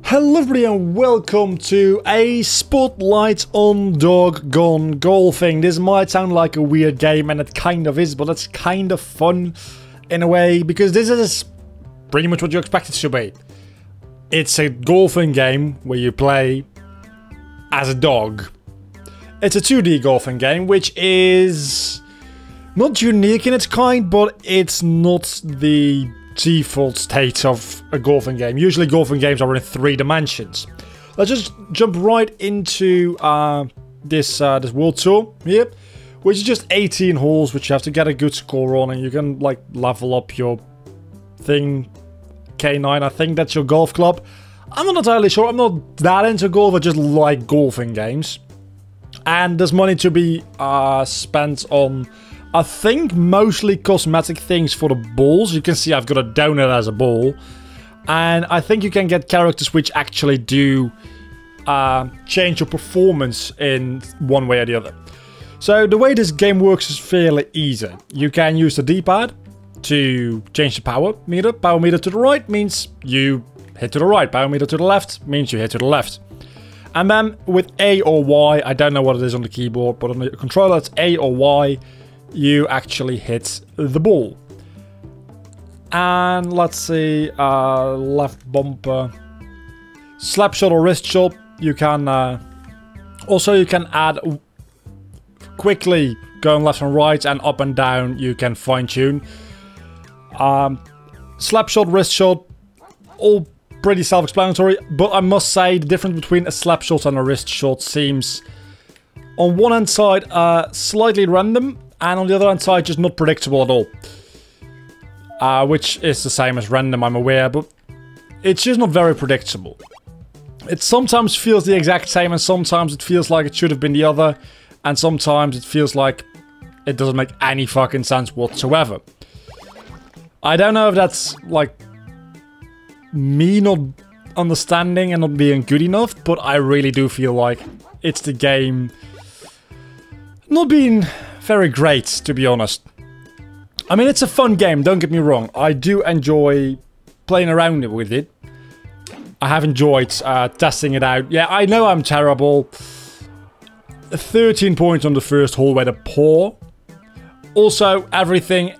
Hello everybody and welcome to a Spotlight on Doggone Golfing. This might sound like a weird game, and it kind of is, but it's kind of fun in a way, because this is pretty much what you expect it to be. It's a golfing game where you play as a dog. It's a 2D golfing game, which is not unique in its kind, but it's not the default state of a golfing game. Usually golfing games are in 3 dimensions. Let's just jump right into this World Tour here, which is just 18 holes, which you have to get a good score on, and you can like level up your thing. K9, I think that's your golf club. I'm not entirely sure. I'm not that into golf. I just like golfing games, and there's money to be spent on, I think, mostly cosmetic things for the balls. You can see I've got a donut as a ball. And I think you can get characters which actually do change your performance in one way or the other. So the way this game works is fairly easy. You can use the D-pad to change the power meter. Power meter to the right means you hit to the right. Power meter to the left means you hit to the left. And then with A or Y, I don't know what it is on the keyboard, but on the controller it's A or Y, you actually hit the ball. And let's see, left bumper, slap shot or wrist shot. You can also you can add quickly going left and right, and up and down you can fine tune. Slap shot, wrist shot, all pretty self-explanatory, but I must say the difference between a slap shot and a wrist shot seems on one hand side slightly random, and on the other hand side just not predictable at all. Which is the same as random, I'm aware, but it's just not very predictable. It sometimes feels the exact same, and sometimes it feels like it should have been the other, and sometimes it feels like it doesn't make any fucking sense whatsoever. I don't know if that's like me not understanding and not being good enough, but I really do feel like it's the game not being very great, to be honest. I mean, it's a fun game, don't get me wrong. I do enjoy playing around with it. I have enjoyed testing it out. Yeah, I know I'm terrible. 13 points on the first hole were the poor. Also, everything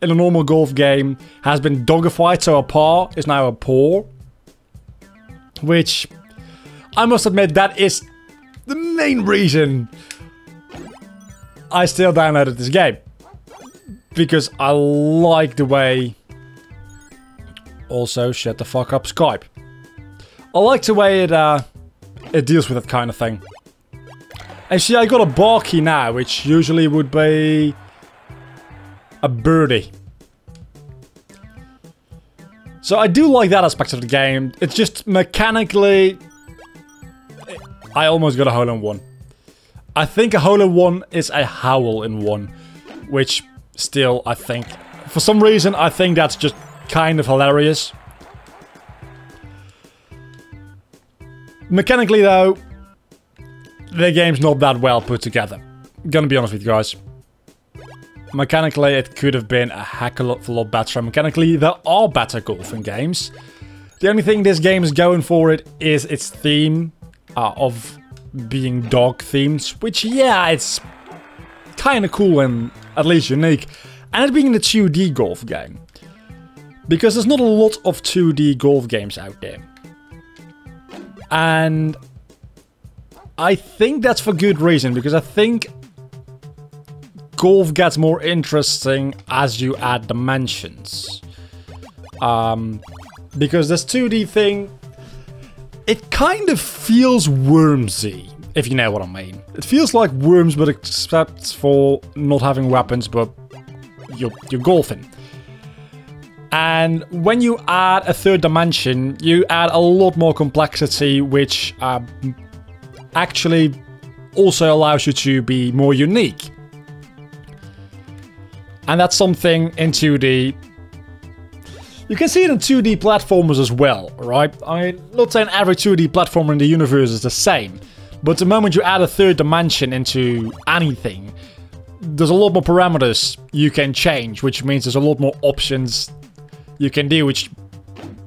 in a normal golf game has been dogified, so a par is now a poor. Which, I must admit, that is the main reason I still downloaded this game. Because I like the way... Also, shut the fuck up, Skype. I like the way it deals with that kind of thing. And see, I got a Barkey now, which usually would be a birdie. So I do like that aspect of the game. It's just mechanically... I almost got a hole-in-one. I think a hole-in-one is a howl-in-one. Which, still, I think... For some reason, I think that's just kind of hilarious. Mechanically, though, the game's not that well put together. Gonna be honest with you guys. Mechanically, it could have been a heck of a lot better. Mechanically, there are better golfing games. The only thing this game is going for it is its theme of being dog themed, which, yeah, it's kind of cool and at least unique. And it being a 2D golf game. Because there's not a lot of 2D golf games out there. And I think that's for good reason, because I think golf gets more interesting as you add dimensions. Because this 2D thing, it kind of feels Wormsy, if you know what I mean. It feels like Worms, but except for not having weapons, but you're golfing. And when you add a third dimension, you add a lot more complexity, which actually also allows you to be more unique. And that's something in 2D. You can see it in 2D platformers as well, right? I'm not saying every 2D platformer in the universe is the same. But the moment you add a third dimension into anything, there's a lot more parameters you can change, which means there's a lot more options you can do, which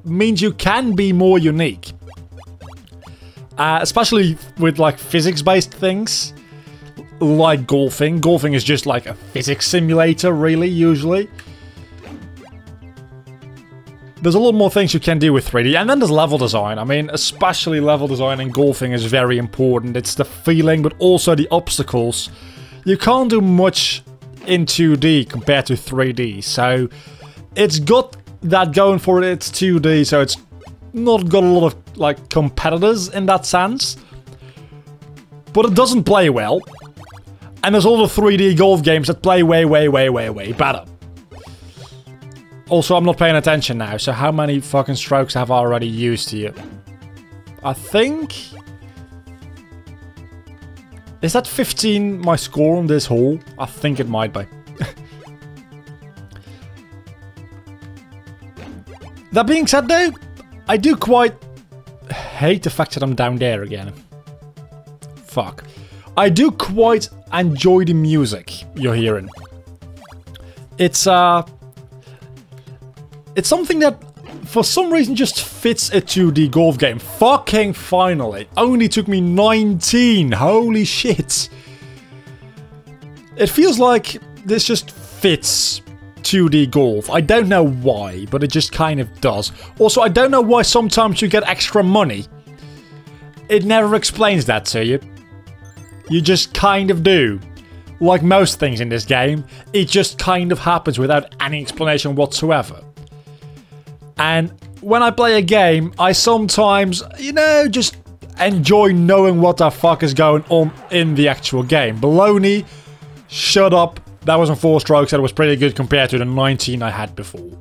means you can be more unique. Especially with like physics-based things, like golfing. Golfing is just like a physics simulator, really, usually. There's a lot more things you can do with 3D, and then there's level design. I mean, especially level design in golfing is very important. It's the feeling, but also the obstacles. You can't do much in 2D compared to 3D, so it's got that going for it. It's 2D, so it's not got a lot of like competitors in that sense, but it doesn't play well. And there's all the 3D golf games that play way better. Also, I'm not paying attention now, so how many fucking strokes have I already used here? I think... Is that 15 my score on this hole? I think it might be. That being said though, I do quite hate the fact that I'm down there again. Fuck. I do quite enjoy the music you're hearing. It's something that for some reason just fits a 2D golf game. Fucking finally. Only took me 19. Holy shit. It feels like this just fits 2D golf. I don't know why, but it just kind of does. Also, I don't know why sometimes you get extra money. It never explains that to you. You just kind of do. Like most things in this game, it just kind of happens without any explanation whatsoever. And when I play a game, I sometimes, you know, just enjoy knowing what the fuck is going on in the actual game. Baloney, shut up. That was on 4 strokes. That was pretty good compared to the 19 I had before.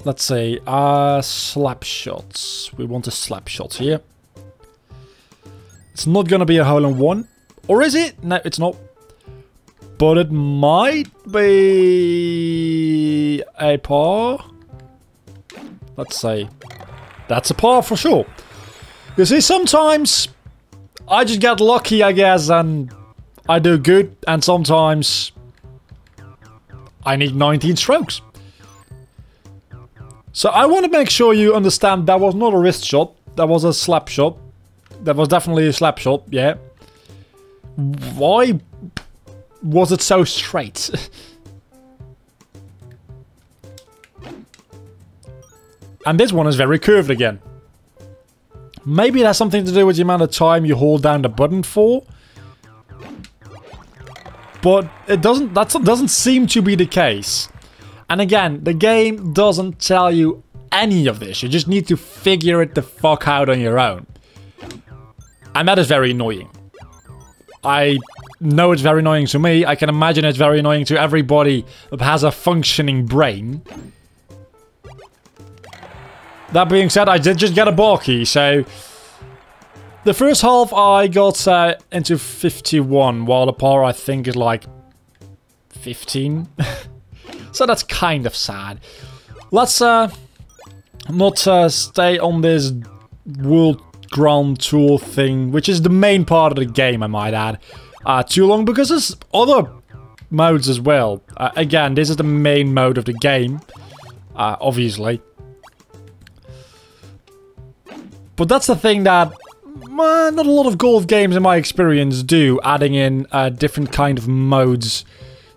Let's see. Slap shots. We want a slap shot here. It's not going to be a hole-in-one. Or is it? No, it's not. But it might be a par. Let's say that's a par for sure. You see, sometimes I just get lucky, I guess, and I do good, and sometimes I need 19 strokes. So I want to make sure you understand that was not a wrist shot, that was a slap shot. That was definitely a slap shot, yeah. Why was it so straight? And this one is very curved again. Maybe it has something to do with the amount of time you hold down the button for. But it doesn't, that doesn't seem to be the case. And again, the game doesn't tell you any of this. You just need to figure it the fuck out on your own. And that is very annoying. I know it's very annoying to me. I can imagine it's very annoying to everybody that has a functioning brain. That being said, I did just get a bar key, so... The first half I got into 51, while the par I think is like 15. So that's kind of sad. Let's not stay on this World Grand Tour thing, which is the main part of the game, I might add, too long, because there's other modes as well. Again, this is the main mode of the game, obviously. But that's the thing that not a lot of golf games in my experience do, adding in different kind of modes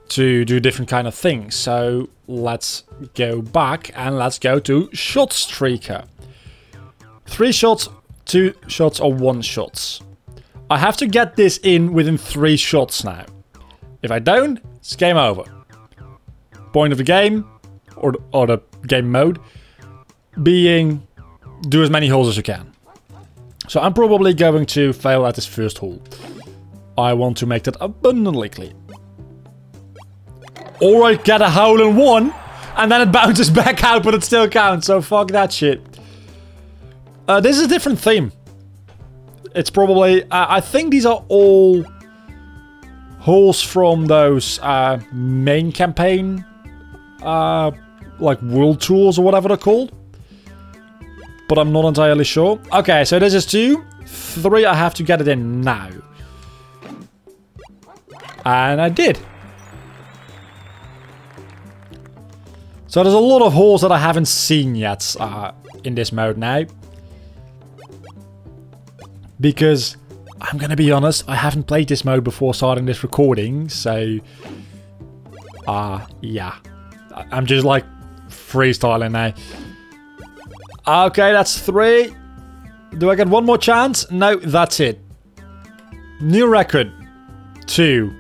to do different kind of things. So let's go back and let's go to Shot Streaker. 3 shots, 2 shots or 1 shots. I have to get this in within 3 shots now. If I don't, it's game over. Point of the game, or the game mode, being do as many holes as you can. So I'm probably going to fail at this first hole. I want to make that abundantly clear. Or I get a hole-in-one, and then it bounces back out, but it still counts, so fuck that shit. This is a different theme. It's probably... I think these are all holes from those main campaign, like World Tours or whatever they're called. But I'm not entirely sure. Okay, so this is 2. 3, I have to get it in now. And I did. So there's a lot of holes that I haven't seen yet in this mode now. because I'm gonna be honest, I haven't played this mode before starting this recording, so yeah, I'm just like freestyling now. Okay, that's 3. Do I get one more chance? No, that's it. New record, 2.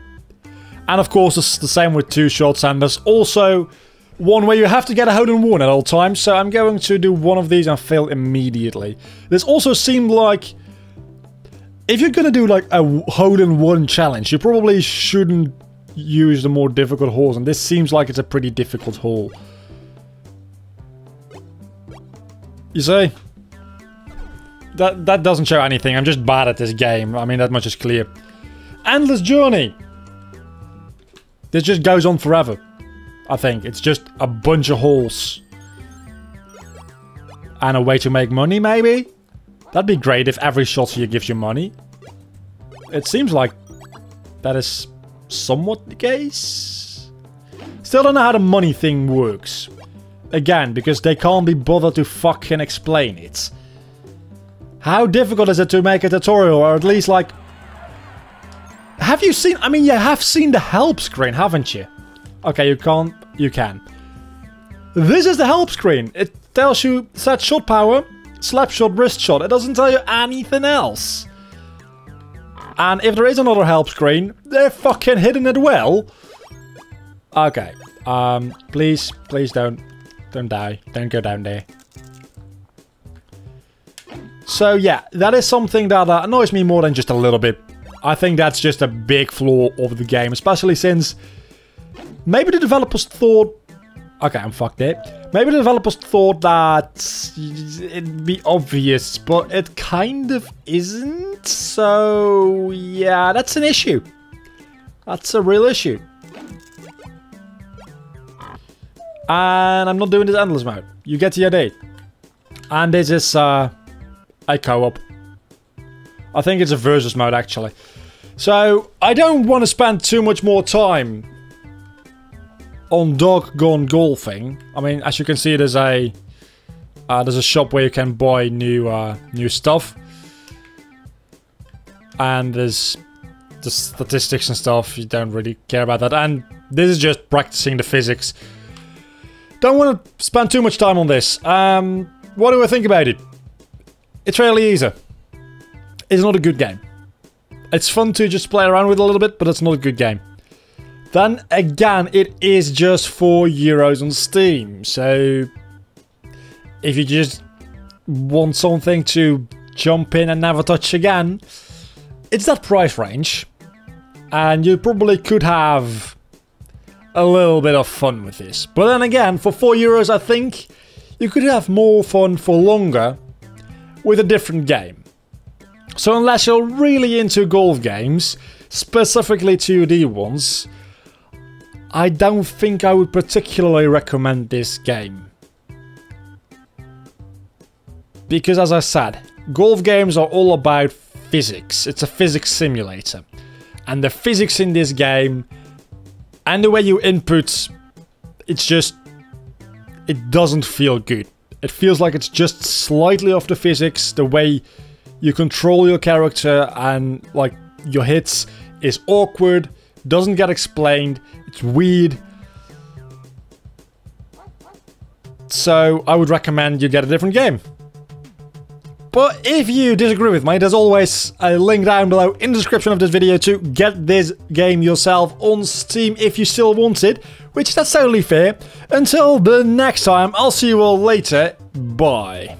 And of course, it's the same with 2 shots, and there's also one where you have to get a hole-in-one at all times, so I'm going to do one of these and fail immediately. This also seemed like, if you're gonna do like a hole-in-one challenge, you probably shouldn't use the more difficult holes, and this seems like it's a pretty difficult hole. You see? That doesn't show anything, I'm just bad at this game, I mean that much is clear. Endless Journey! This just goes on forever. I think it's just a bunch of holes. And a way to make money, maybe? That'd be great if every shot here gives you money. It seems like that is somewhat the case. Still don't know how the money thing works. Again, because they can't be bothered to fucking explain it. How difficult is it to make a tutorial, or at least like... Have you seen... I mean, you have seen the help screen, haven't you? Okay, you can't. You can. This is the help screen. It tells you set shot power, slap shot, wrist shot. It doesn't tell you anything else. And if there is another help screen, they're fucking hitting it well. Okay. Please don't die. Don't go down there. So yeah, that is something that annoys me more than just a little bit. I think that's just a big flaw of the game, especially since maybe the developers thought... Okay, I'm fucked there. Maybe the developers thought that it'd be obvious, but it kind of isn't. So, yeah, that's an issue. That's a real issue. And I'm not doing this endless mode. You get the idea. And this is a co-op. I think it's a versus mode, actually. So, I don't want to spend too much more time on Dog Gone Golfing. I mean, as you can see, there's a shop where you can buy new stuff, and there's the statistics and stuff. You don't really care about that, and this is just practicing the physics. Don't want to spend too much time on this. What do I think about it? It's fairly easy. It's not a good game. It's fun to just play around with a little bit, but it's not a good game. Then again, it is just €4 on Steam, so if you just want something to jump in and never touch again, it's that price range, and you probably could have a little bit of fun with this. But then again, for €4, I think you could have more fun for longer with a different game. So unless you're really into golf games, specifically 2D ones, I don't think I would particularly recommend this game. Because as I said, golf games are all about physics. It's a physics simulator. And the physics in this game, and the way you input, it's just... it doesn't feel good. It feels like it's just slightly off the physics, the way you control your character and like your hits is awkward, doesn't get explained, it's weird. So I would recommend you get a different game. But if you disagree with me, there's always a link down below in the description of this video to get this game yourself on Steam if you still want it, which that's totally fair. Until the next time, I'll see you all later. Bye.